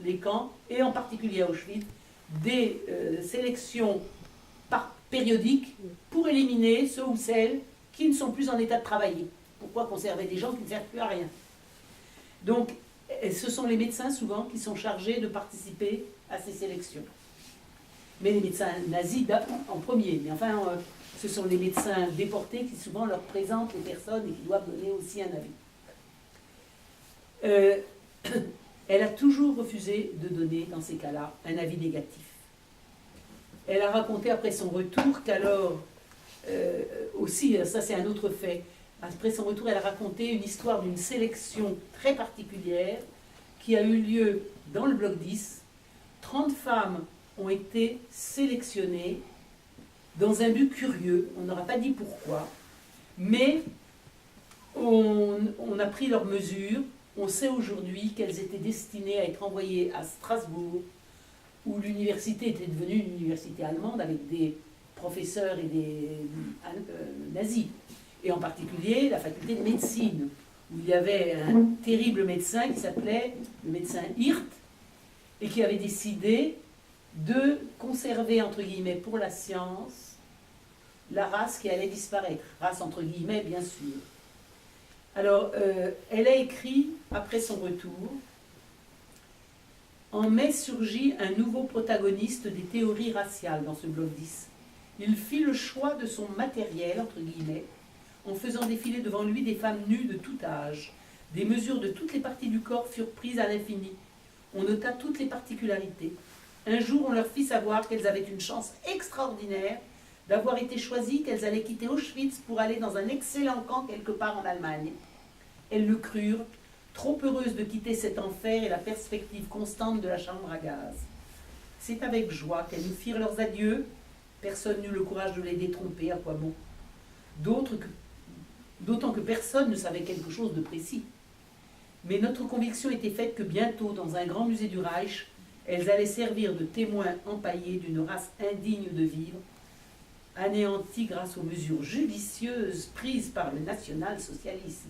les camps, et en particulier à Auschwitz, des sélections périodiques pour éliminer ceux ou celles qui ne sont plus en état de travailler. Pourquoi conserver des gens qui ne servent plus à rien? Donc, ce sont les médecins souvent qui sont chargés de participer à ces sélections. Mais les médecins nazis en premier. Mais enfin, ce sont les médecins déportés qui souvent leur présentent les personnes et qui doivent donner aussi un avis. Elle a toujours refusé de donner, dans ces cas-là, un avis négatif. Elle a raconté après son retour qu'alors, aussi, ça c'est un autre fait, après son retour, elle a raconté une histoire d'une sélection très particulière qui a eu lieu dans le bloc 10. 30 femmes ont été sélectionnées dans un but curieux, on n'aura pas dit pourquoi, mais on a pris leurs mesures. On sait aujourd'hui qu'elles étaient destinées à être envoyées à Strasbourg, où l'université était devenue une université allemande avec des professeurs et des nazis, et en particulier la faculté de médecine, où il y avait un terrible médecin qui s'appelait le médecin Hirt, et qui avait décidé de conserver, entre guillemets, pour la science, la race qui allait disparaître. Race entre guillemets, bien sûr. Alors, elle a écrit, après son retour, « En mai surgit un nouveau protagoniste des théories raciales dans ce bloc 10. Il fit le choix de son matériel, entre guillemets, en faisant défiler devant lui des femmes nues de tout âge. Des mesures de toutes les parties du corps furent prises à l'infini. On nota toutes les particularités. Un jour, on leur fit savoir qu'elles avaient une chance extraordinaire d'avoir été choisies, qu'elles allaient quitter Auschwitz pour aller dans un excellent camp quelque part en Allemagne. Elles le crurent, trop heureuses de quitter cet enfer et la perspective constante de la chambre à gaz. C'est avec joie qu'elles nous firent leurs adieux. Personne n'eut le courage de les détromper, à quoi bon? D'autant que personne ne savait quelque chose de précis. Mais notre conviction était faite que bientôt, dans un grand musée du Reich, elles allaient servir de témoins empaillés d'une race indigne de vivre, anéantie grâce aux mesures judicieuses prises par le national-socialisme.